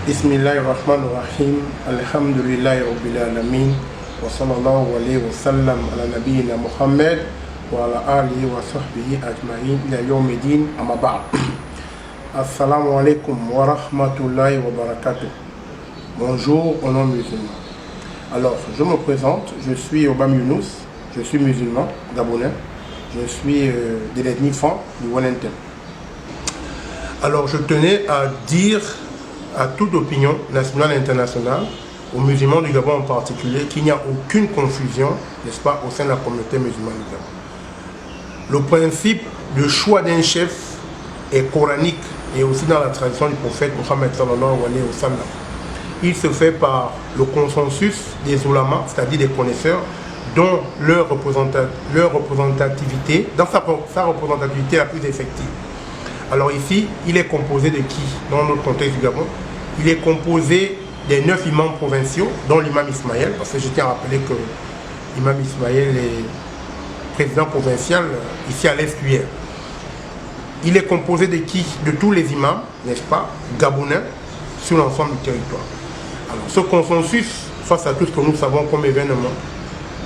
Bismillahirrahmanirrahim. Alhamdulillahi Rabbil Alamin. Wa sallallahu alayhi wa sallam ala nabiyyina Muhammad wa ala alihi wa sahbihi ajma'in ila yawmiddin amma ba'd. Assalamu alaikum wa rahmatullahi wa barakatuh. Bonjour au nom musulman. Alors, je me présente, je suis Obam Younous, je suis musulman, gabonais, je suis de l'ethnie Fan du Wellington. Alors, je tenais à dire à toute opinion nationale et internationale, aux musulmans du Gabon en particulier, qu'il n'y a aucune confusion, n'est-ce pas, au sein de la communauté musulmane du Gabon. Le principe de choix d'un chef est coranique et aussi dans la tradition du prophète Mohammed sallallahu alayhi wa sallam. Il se fait par le consensus des ulamas, c'est-à-dire des connaisseurs, dont leur représentativité, dans sa représentativité la plus effective. Alors ici, il est composé de qui dans notre contexte du Gabon? Il est composé des 9 imams provinciaux, dont l'imam Ismaël, parce que je tiens à rappeler que l'imam Ismaël est président provincial ici à l'Est-UR. Il est composé de qui? De tous les imams, n'est-ce pas, gabonais, sur l'ensemble du territoire. Alors ce consensus, face à tout ce que nous savons comme événement,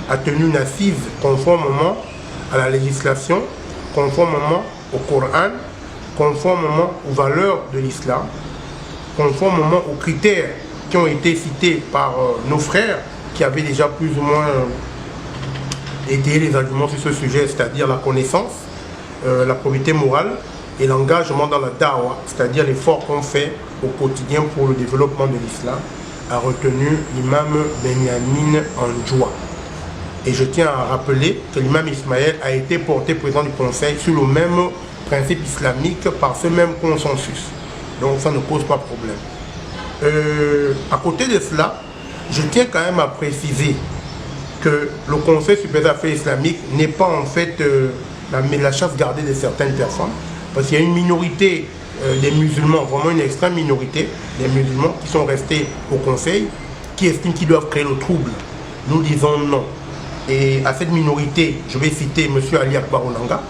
a tenu une assise conformément à la législation, conformément au Coran, conformément aux valeurs de l'islam, conformément aux critères qui ont été cités par nos frères qui avaient déjà plus ou moins étayé les arguments sur ce sujet, c'est-à-dire la connaissance, la probité morale et l'engagement dans la dawa, c'est-à-dire l'effort qu'on fait au quotidien pour le développement de l'islam, a retenu l'imam Benyamin Anjoua. Et je tiens à rappeler que l'imam Ismaël a été porté président du conseil sur le même principe islamique par ce même consensus. Donc ça ne pose pas problème. À côté de cela, je tiens quand même à préciser que le Conseil supérieur des affaires islamiques n'est pas en fait la chasse gardée de certaines personnes, parce qu'il y a une minorité des musulmans, vraiment une extrême minorité des musulmans qui sont restés au Conseil, qui estiment qu'ils doivent créer le trouble. Nous disons non. Et à cette minorité, je vais citer M. Ali Akbar Onanga,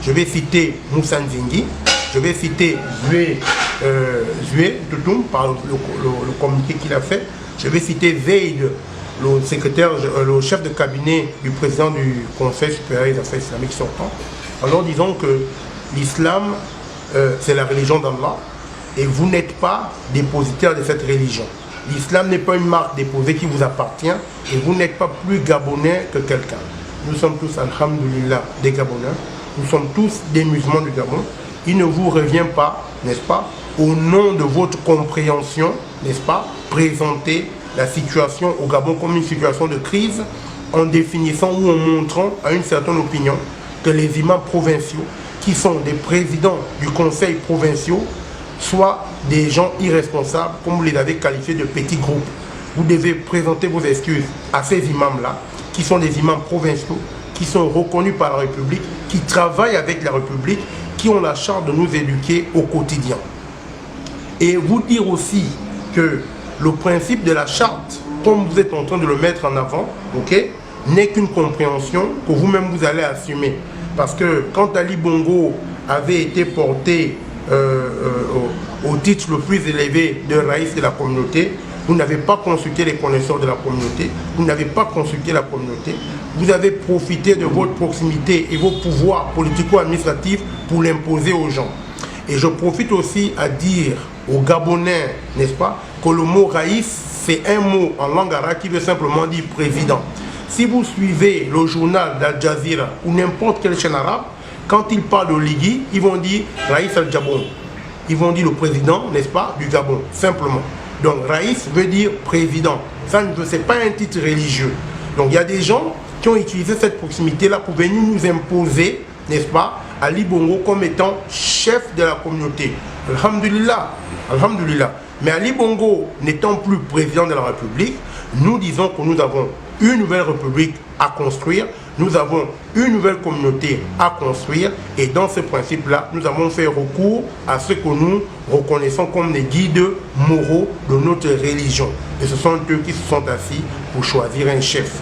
je vais citer Moussa Nzingi, je vais citer Zoué Toutoum par le communiqué qu'il a fait, je vais citer Zeyd, le secrétaire, le chef de cabinet du président du Conseil supérieur des affaires islamiques sortant. Alors disons que l'islam, c'est la religion d'Allah et vous n'êtes pas dépositaire de cette religion. L'islam n'est pas une marque déposée qui vous appartient et vous n'êtes pas plus gabonais que quelqu'un. Nous sommes tous, alhamdoulilah, des Gabonais. Nous sommes tous des musulmans du Gabon. Il ne vous revient pas, n'est-ce pas, au nom de votre compréhension, n'est-ce pas, présenter la situation au Gabon comme une situation de crise en définissant ou en montrant à une certaine opinion que les imams provinciaux, qui sont des présidents du conseil provinciaux, soient des gens irresponsables, comme vous les avez qualifiés de petits groupes. Vous devez présenter vos excuses à ces imams-là, qui sont des imams provinciaux, qui sont reconnus par la République, qui travaillent avec la République, qui ont la charge de nous éduquer au quotidien. Et vous dire aussi que le principe de la charte, comme vous êtes en train de le mettre en avant, okay, n'est qu'une compréhension que vous-même vous allez assumer. Parce que quand Ali Bongo avait été porté au titre le plus élevé de raïs de la communauté, vous n'avez pas consulté les connaisseurs de la communauté, vous n'avez pas consulté la communauté, vous avez profité de votre proximité et vos pouvoirs politico-administratifs pour l'imposer aux gens. Et je profite aussi à dire aux Gabonais, n'est-ce pas, que le mot raïs, c'est un mot en langue arabe qui veut simplement dire président. Si vous suivez le journal d'Al Jazeera ou n'importe quelle chaîne arabe, quand ils parlent de Ligui, ils vont dire Raïs Al-Jabon. Ils vont dire le président, n'est-ce pas, du Gabon, simplement. Donc Raïs veut dire président. Ça, ce n'est pas un titre religieux. Donc il y a des gens qui ont utilisé cette proximité-là pour venir nous imposer, n'est-ce pas, Ali Bongo comme étant chef de la communauté. Alhamdulillah, alhamdulillah. Mais Ali Bongo n'étant plus président de la République, nous disons que nous avons une nouvelle République à construire, nous avons une nouvelle communauté à construire et dans ce principe-là, nous avons fait recours à ce que nous reconnaissons comme les guides moraux de notre religion. Et ce sont eux qui se sont assis pour choisir un chef.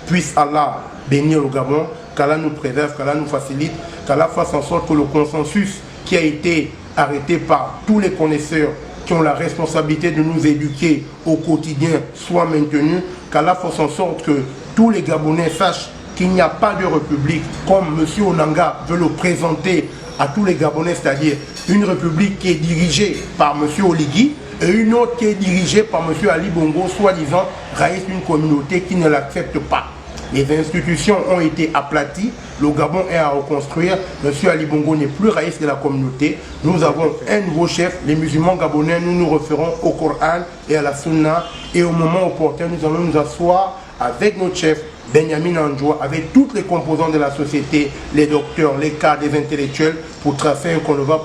Puisse Allah bénir le Gabon, qu'Allah nous préserve, qu'Allah nous facilite, qu'Allah fasse en sorte que le consensus qui a été arrêté par tous les connaisseurs qui ont la responsabilité de nous éduquer au quotidien soient maintenus, qu'Allah fasse en sorte que tous les Gabonais sachent qu'il n'y a pas de république comme M. Onanga veut le présenter à tous les Gabonais, c'est-à-dire une république qui est dirigée par M. Oligui et une autre qui est dirigée par M. Ali Bongo, soi-disant raïs d'une communauté qui ne l'accepte pas. Les institutions ont été aplaties, le Gabon est à reconstruire, M. Ali Bongo n'est plus raïs de la communauté, nous avons un nouveau chef, les musulmans gabonais, nous nous référons au Coran et à la Sunna, et au moment opportun, nous allons nous asseoir avec notre chef, Benjamin Andjoua, avec toutes les composantes de la société, les docteurs, les cadres, les intellectuels, pour tracer un canevas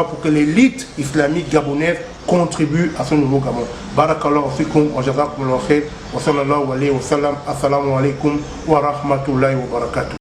pour que l'élite islamique gabonaise contribue à ce nouveau Gabon. Barakallahu fikum wa jazakumullahu khair wa sallallahu alayhi wa sallam. Assalamu alaikum wa rahmatullahi wa barakatuh.